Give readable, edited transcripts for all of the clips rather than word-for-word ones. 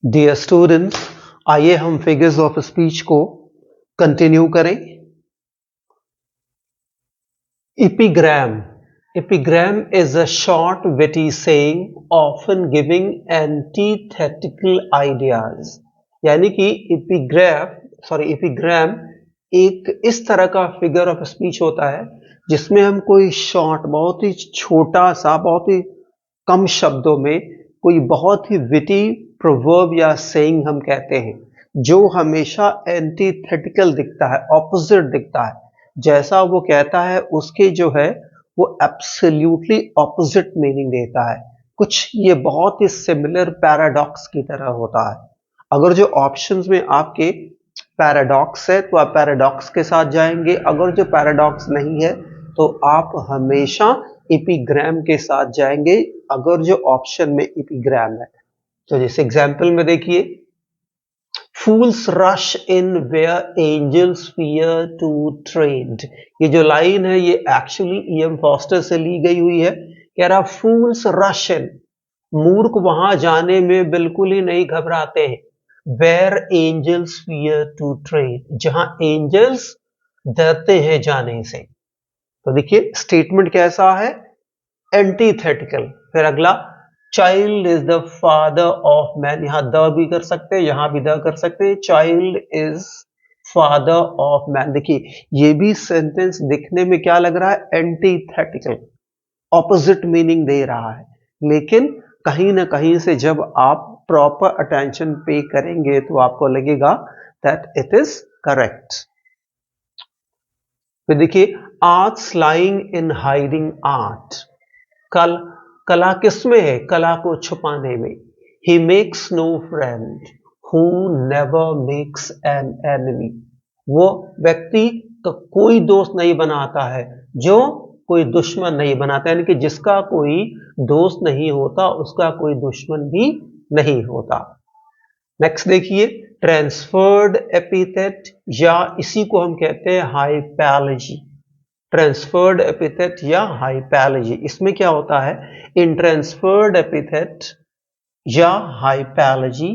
Dear students, आइए हम figures of speech को कंटिन्यू करें। Epigram is a short witty saying often giving antithetical ideas। यानी कि एपिग्राम एक इस तरह का फिगर ऑफ स्पीच होता है जिसमें हम कोई शॉर्ट, बहुत ही छोटा सा, बहुत ही कम शब्दों में कोई बहुत ही विटी प्रोवर्ब या सेइंग हम कहते हैं जो हमेशा एंटीथेटिकल दिखता है, ऑपोजिट दिखता है। जैसा वो कहता है उसके जो है वो एब्सोल्युटली ऑपोजिट मीनिंग देता है। कुछ ये बहुत ही सिमिलर पैराडॉक्स की तरह होता है। अगर जो ऑप्शंस में आपके पैराडॉक्स है तो आप पैराडॉक्स के साथ जाएंगे, अगर जो पैराडॉक्स नहीं है तो आप हमेशा एपिग्राम के साथ जाएंगे अगर जो ऑप्शन में एपिग्राम है। तो जैसे एग्जाम्पल में देखिए, fools rush in where angels fear to tread. ये जो लाइन है ये एक्चुअली E.M. फॉस्टर से ली गई हुई है। कह रहा फूल्स रश इन, मूर्ख वहां जाने में बिल्कुल ही नहीं घबराते हैं। Where angels fear to tread, जहां एंजल्स डरते हैं जाने से। तो देखिए स्टेटमेंट कैसा है, एंटीथेटिकल। फिर अगला, child is the father of man, यहां द भी कर सकते हैं, यहां भी द कर सकते हैं। Child is father of man. देखिए ये भी सेंटेंस दिखने में क्या लग रहा है, एंटीथेटिकल, ऑपोजिट मीनिंग दे रहा है, लेकिन कहीं ना कहीं से जब आप प्रॉपर अटेंशन पे करेंगे तो आपको लगेगा दैट इट इज करेक्ट। फिर देखिए, arts lying in hiding art. कला किसमें है, कला को छुपाने में। He makes no friend who never makes an enemy. वो व्यक्ति तो कोई दोस्त नहीं बनाता है जो कोई दुश्मन नहीं बनाता, यानी कि जिसका कोई दोस्त नहीं होता उसका कोई दुश्मन भी नहीं होता। नेक्स्ट देखिए, ट्रांसफर्ड एपिथेट, या इसी को हम कहते हैं हाइपैलजी। ट्रांसफर्ड एपिथेट या हाइपैलजी, इसमें क्या होता है, इन ट्रांसफर्ड एपिथेट या हाइपैलजी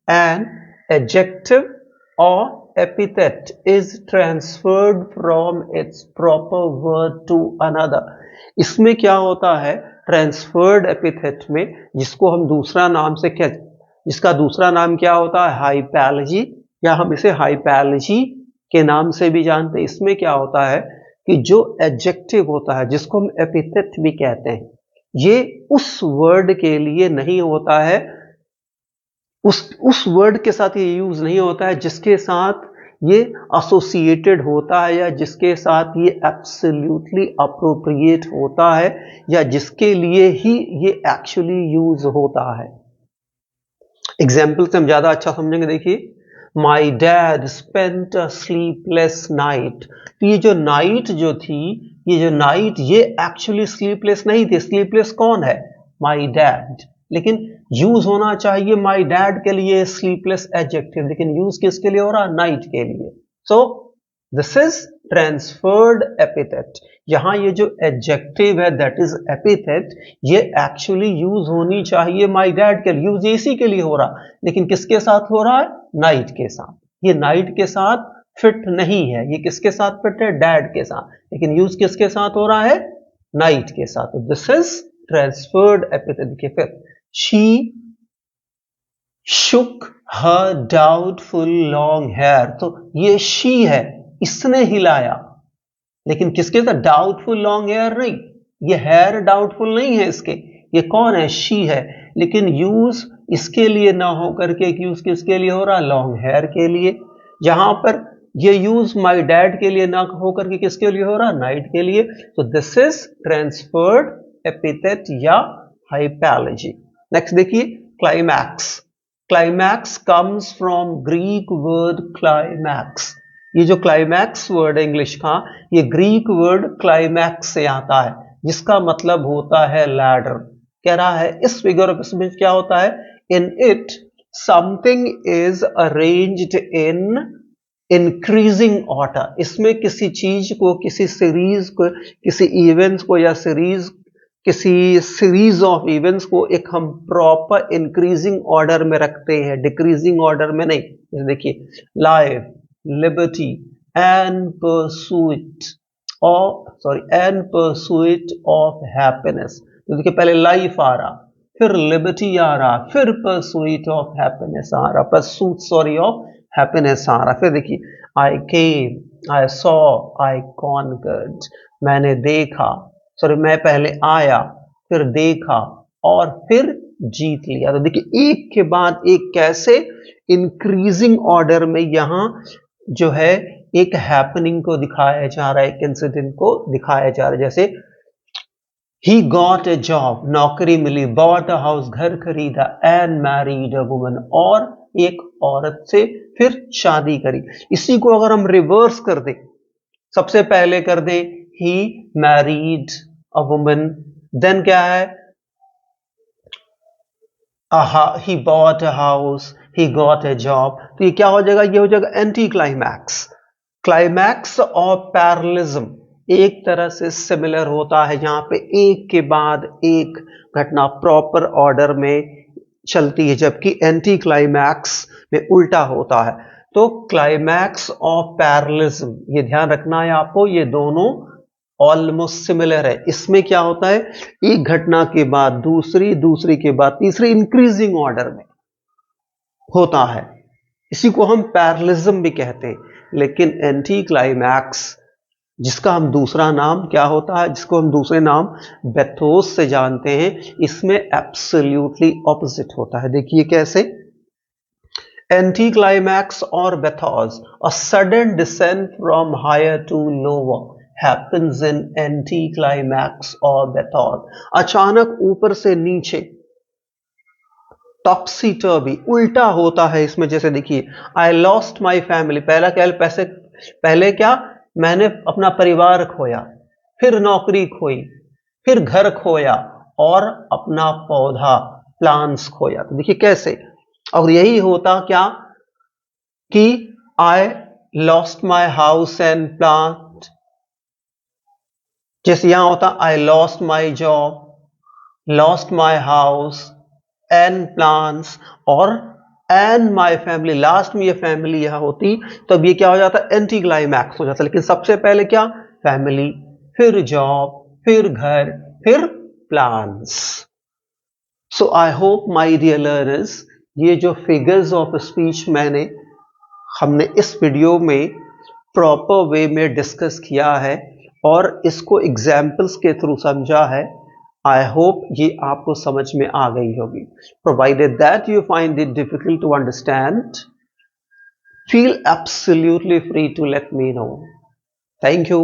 एन एडजेक्टिव और epithet is transferred from its proper word to another. इसमें क्या होता है, ट्रांसफर्ड एपिथेट में जिसको हम दूसरा नाम से क्या, जिसका दूसरा नाम क्या होता है, हाइपैलजी, या हम इसे हाइपैलजी के नाम से भी जानते हैं। इसमें क्या होता है कि जो एडजेक्टिव होता है जिसको हम एपिथेट भी कहते हैं, ये उस वर्ड के लिए नहीं होता है, उस वर्ड के साथ ये यूज नहीं होता है जिसके साथ ये एसोसिएटेड होता है, या जिसके साथ ये एब्सोल्युटली अप्रोप्रिएट होता है, या जिसके लिए ही ये एक्चुअली यूज होता है। एग्जाम्पल से हम ज्यादा अच्छा समझेंगे। देखिए, my dad spent a sleepless night. तो ये जो नाइट जो थी, ये जो नाइट, ये एक्चुअली स्लीपलेस नहीं थी। स्लीपलेस कौन है, माई डैड, लेकिन यूज होना चाहिए माई डैड के लिए स्लीपलेस एडजेक्टिव, लेकिन यूज किसके लिए हो रहा, नाइट के लिए। So this is transferred epithet. यहां ये जो एडजेक्टिव है दैट इज एपिथेट, ये एक्चुअली यूज होनी चाहिए माई डैड के लिए, यूज इसी के लिए हो रहा, लेकिन किसके साथ हो रहा है, नाइट के साथ। ये नाइट के साथ फिट नहीं है, ये किसके साथ फिट है, डैड के साथ, लेकिन यूज किसके साथ हो रहा है, नाइट के साथ। This is transferred epithet. देखिए फिर, she shook her doubtful long hair. तो ये शी है, इसने हिलाया, लेकिन किसके साथ, डाउटफुल लॉन्ग हेयर नहीं, ये हेयर डाउटफुल नहीं है इसके, ये कौन है, शी है, लेकिन यूज इसके लिए ना होकर के यूज किसके लिए हो रहा, लॉन्ग हेयर के लिए। जहां पर ये यूज माय डैड के लिए ना होकर के किसके लिए हो रहा, नाइट के लिए। तो दिस इज ट्रांसफर्ड एपिथेट या हाइपैलजी। नेक्स्ट देखिए, climax. Climax comes from Greek word climax. ये जो क्लाइमैक्स वर्ड है इंग्लिश का, ये ग्रीक वर्ड क्लाइमैक्स से आता है, जिसका मतलब होता है लैडर। कह रहा है इस फिगर ऑफ स्पीच क्या होता है, in it something is arranged in increasing order. इसमें किसी चीज को, किसी सीरीज को, किसी इवेंट्स को या सीरीज किसी सीरीज ऑफ इवेंट्स को एक हम प्रॉपर इंक्रीजिंग ऑर्डर में रखते हैं, डिक्रीजिंग ऑर्डर में नहीं। जैसे देखिए, life, liberty and pursuit of happiness. तो देखिए, पहले लाइफ आ रहा, फिर लिबर्टी आ रहा, फिर परसूट ऑफ हैप्पीनेस आ रहा, ऑफ हैप्पीनेस आ रहा। फिर देखिए, आई केम, आई सॉ, आई कॉन्कर्ड, मैंने देखा, मैं पहले आया, फिर देखा और फिर जीत लिया। तो देखिए, एक के बाद एक कैसे इंक्रीजिंग ऑर्डर में यहां जो है एक हैपनिंग को दिखाया जा रहा है, एक इंसिडेंट को दिखाया जा रहा है। जैसे ही गॉट ए जॉब, नौकरी मिली, बॉट अ हाउस, घर खरीदा, एंड मैरिड अ वुमन, और एक औरत से फिर शादी करी। इसी को अगर हम रिवर्स कर दें, सबसे पहले कर दें he married a woman, then क्या है, he bought a house, he got a job, तो ये क्या हो जाएगा, ये हो जाएगा एंटी क्लाइमैक्स। क्लाइमैक्स और पैरेललिज्म एक तरह से सिमिलर होता है, जहां पे एक के बाद एक घटना प्रॉपर ऑर्डर में चलती है, जबकि एंटी क्लाइमैक्स में उल्टा होता है। तो क्लाइमैक्स और पैरेललिज्म, ये ध्यान रखना है आपको, ये दोनों ऑलमोस्ट सिमिलर है। इसमें क्या होता है, एक घटना के बाद दूसरी, दूसरी के बाद तीसरी, इंक्रीजिंग ऑर्डर में होता है। इसी को हम पैरेललिज्म भी कहते हैं। लेकिन एंटी क्लाइमैक्स, जिसका हम दूसरा नाम क्या होता है, जिसको हम दूसरे नाम बेथोस से जानते हैं, इसमें एब्सोल्युटली ऑपोजिट होता है। देखिए कैसे, एंटी क्लाइमैक्स और bathos, a sudden descent from higher to lower happens in anticlimax or bathos। अचानक ऊपर से नीचे, टॉप्सी टर्बी, उल्टा होता है इसमें। जैसे देखिए, आई लॉस्ट माई फैमिली, पहला क्या, पहले क्या, मैंने अपना परिवार खोया, फिर नौकरी खोई, फिर घर खोया और अपना पौधा, प्लांट्स खोया। तो देखिए कैसे, और यही होता क्या कि I lost my house and plant, जैसे यहां होता I lost my job, lost my house and plants, और एंड माई फैमिली, लास्ट में ये फैमिली यहां होती, तब ये क्या हो जाता, एंटी क्लाइमैक्स हो जाता। लेकिन सबसे पहले क्या, फैमिली, फिर जॉब, फिर घर, फिर plants. So I hope my dear learners, ये जो फिगर्स ऑफ स्पीच हमने इस वीडियो में प्रॉपर वे में डिस्कस किया है और इसको एग्जाम्पल्स के थ्रू समझा है। आई होप ये आपको समझ में आ गई होगी। Provided that you find it difficult to understand, feel absolutely free to let me know. Thank you.